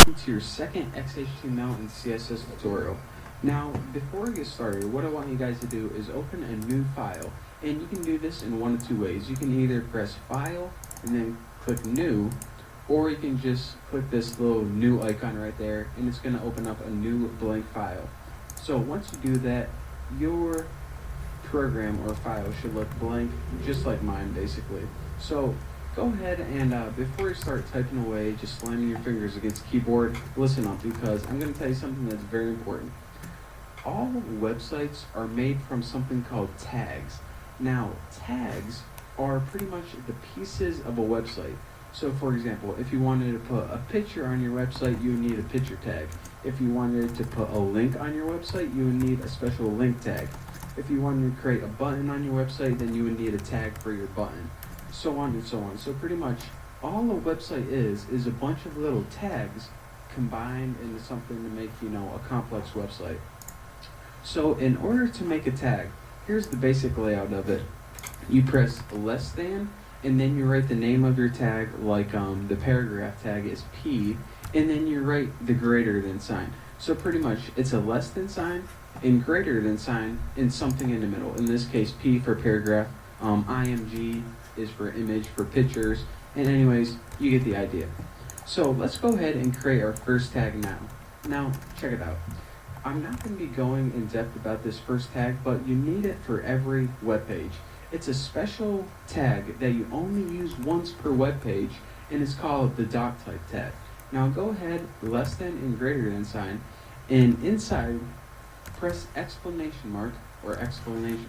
To your second XHTML and CSS tutorial. Now, before we get started, what I want you guys to do is open a new file. And you can do this in one of two ways. You can either press File and then click New, or you can just click this little new icon right there, and it's going to open up a new blank file. So once you do that, your program or file should look blank, just like mine basically. So go ahead and before you start typing away, just slamming your fingers against the keyboard, listen up, because I'm going to tell you something that's very important. All websites are made from something called tags. Now, tags are pretty much the pieces of a website. So for example, if you wanted to put a picture on your website, you would need a picture tag. If you wanted to put a link on your website, you would need a special link tag. If you wanted to create a button on your website, then you would need a tag for your button. So on and so on. So pretty much all a website is a bunch of little tags combined into something to make, a complex website. So in order to make a tag, here's the basic layout of it. You press less than, and then you write the name of your tag, like the paragraph tag is P, and then you write the greater than sign. So pretty much it's a less than sign and greater than sign and something in the middle. In this case, P for paragraph, IMG is for image, for pictures, and anyways, you get the idea. So let's go ahead and create our first tag now. Now, check it out. I'm not going to be going in depth about this first tag, but you need it for every web page. It's a special tag that you only use once per web page, and it's called the doc type tag. Now go ahead, less than and greater than sign, and inside press exclamation mark or exclamation,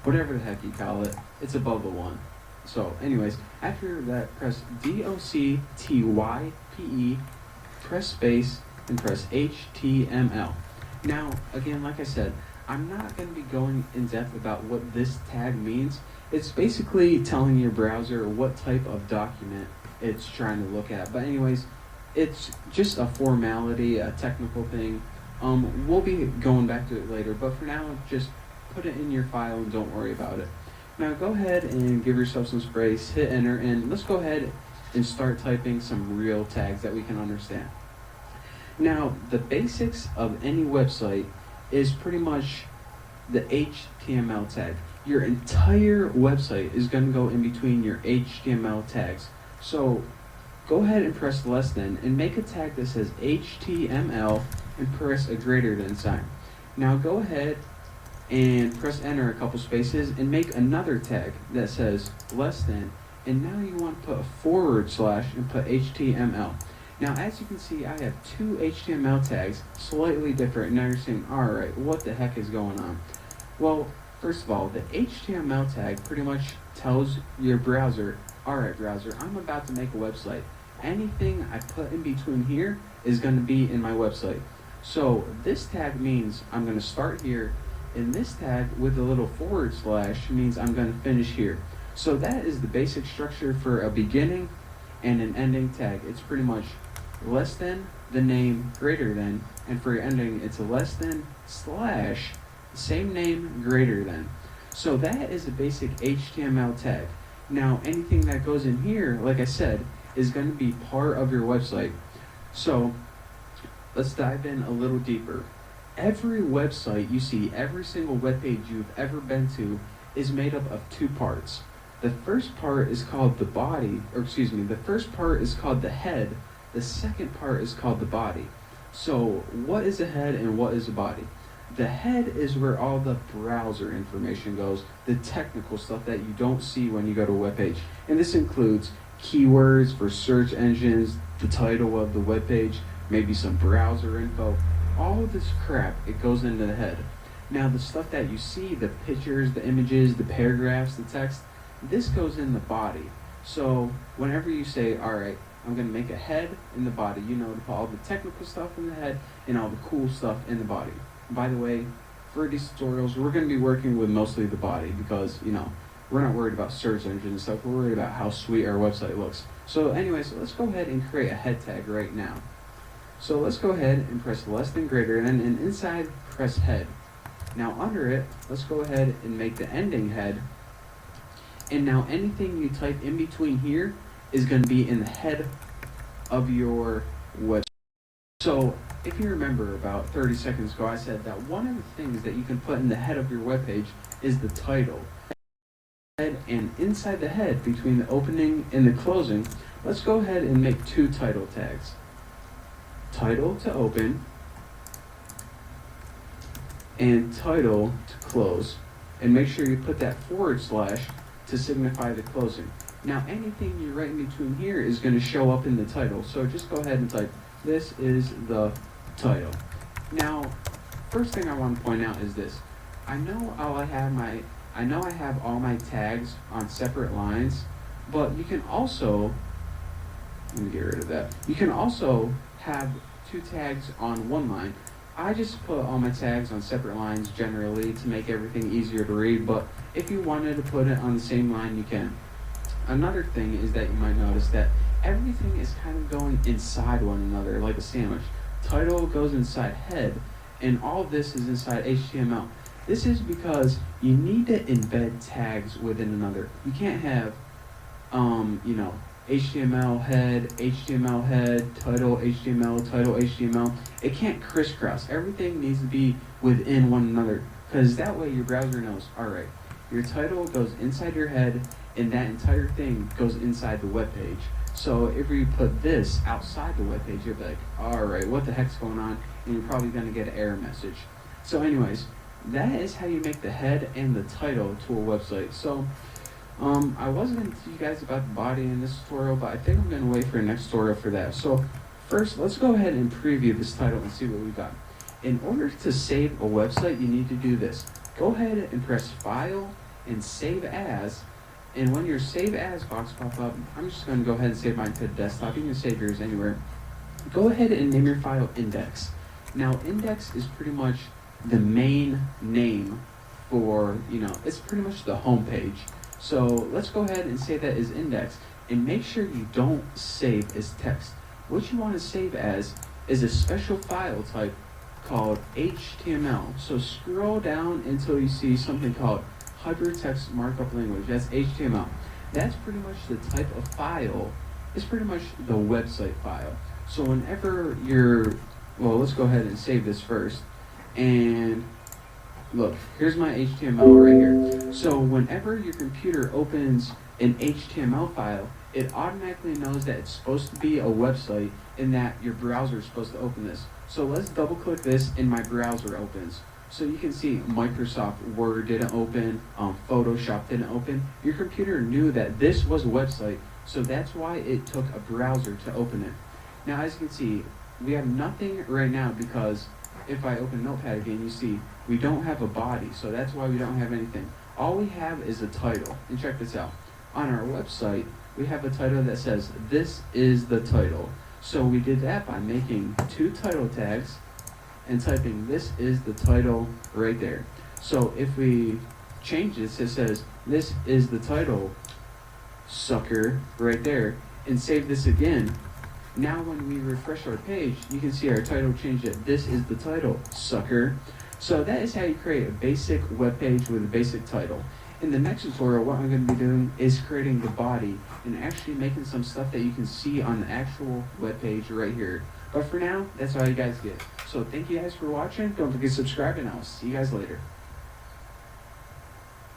whatever the heck you call it. It's above the one. So anyways, after that, press DOCTYPE, press space, and press HTML. Now, again, like I said, I'm not going to be going in depth about what this tag means. It's basically telling your browser what type of document it's trying to look at. But anyways, it's just a formality, a technical thing. We'll be going back to it later, but for now, just put it in your file and don't worry about it. Now go ahead and give yourself some space, hit enter, and let's go ahead and start typing some real tags that we can understand. Now, the basics of any website is pretty much the HTML tag. Your entire website is going to go in between your HTML tags. So go ahead and press less than and make a tag that says HTML and press a greater than sign. Now go ahead and press enter a couple spaces and make another tag that says less than, and now you want to put a forward slash and put HTML. Now as you can see, I have two HTML tags, slightly different. Now you're saying, alright, what the heck is going on? Well, first of all, the HTML tag pretty much tells your browser, alright browser, I'm about to make a website. Anything I put in between here is going to be in my website. So this tag means I'm going to start here, and this tag with a little forward slash means I'm going to finish here. So that is the basic structure for a beginning and an ending tag. It's pretty much less than, the name, greater than, and for your ending it's a less than slash, same name, greater than. So that is a basic HTML tag. Now anything that goes in here, like I said, is going to be part of your website. So let's dive in a little deeper. Every website you see, every single web page you've ever been to is made up of two parts. The first part is called the body, the first part is called the head. The second part is called the body. So what is a head and what is a body? The head is where all the browser information goes, the technical stuff that you don't see when you go to a web page. And this includes keywords for search engines, the title of the web page, maybe some browser info. All of this crap, it goes into the head. Now the stuff that you see, the pictures, the images, the paragraphs, the text, this goes in the body. So whenever you say, alright, I'm going to make a head in the body, to put all the technical stuff in the head and all the cool stuff in the body. By the way, for these tutorials, we're going to be working with mostly the body because, we're not worried about search engines and stuff. We're worried about how sweet our website looks. So anyways, let's go ahead and create a head tag right now. So let's go ahead and press less than greater than, and inside press head. Now under it, let's go ahead and make the ending head. And now anything you type in between here is going to be in the head of your website. So if you remember about 30 seconds ago, I said that one of the things that you can put in the head of your webpage is the title. And inside the head, between the opening and the closing, let's go ahead and make 2 title tags. Title to open and title to close. And make sure you put that / to signify the closing. Now anything you write in between here is going to show up in the title. So just go ahead and type, this is the title. Now, first thing I want to point out is this. I know I have all my tags on separate lines, but you can also, let me get rid of that. You can also have 2 tags on one line. I just put all my tags on separate lines generally to make everything easier to read, but if you wanted to put it on the same line, you can. Another thing is that you might notice that everything is kind of going inside one another like a sandwich. Title goes inside head, and all of this is inside HTML. This is because you need to embed tags within another. You can't have, HTML head, title, HTML. It can't crisscross. Everything needs to be within one another, because that way your browser knows, all right, your title goes inside your head, and that entire thing goes inside the web page. So if you put this outside the web page, you'll be like, all right, what the heck's going on? And you're probably going to get an error message. So anyways, that is how you make the head and the title to a website. So I wasn't going to tell you guys about the body in this tutorial, but I think I'm going to wait for the next tutorial for that. So first, let's go ahead and preview this title and see what we got. In order to save a website, you need to do this. Go ahead and press File and Save As. And when your Save As box pops up, I'm just going to go ahead and save mine to the desktop. You can save yours anywhere. Go ahead and name your file Index. Now, Index is pretty much the main name for, it's pretty much the home page. So let's go ahead and save that as Index. And make sure you don't save as text. What you want to save as is a special file type called HTML. So scroll down until you see something called Hypertext Markup Language. That's HTML. That's pretty much the type of file. It's pretty much the website file. So whenever let's go ahead and save this first. And look, here's my HTML right here. So whenever your computer opens an HTML file, it automatically knows that it's supposed to be a website and that your browser is supposed to open this. So let's double click this and my browser opens. So you can see Microsoft Word didn't open, Photoshop didn't open. Your computer knew that this was a website, so that's why it took a browser to open it. Now as you can see, we have nothing right now because if I open Notepad again, you see we don't have a body, so that's why we don't have anything. All we have is a title, and check this out. On our website, we have a title that says, this is the title. So we did that by making 2 title tags and typing this is the title right there. So if we change this, it says this is the title, sucker, right there, and save this again. Now when we refresh our page, you can see our title changed it. This is the title, sucker. So that is how you create a basic web page with a basic title. In the next tutorial, what I'm going to be doing is creating the body and actually making some stuff that you can see on the actual web page right here. But for now, that's all you guys get. So thank you guys for watching. Don't forget to subscribe, and I'll see you guys later.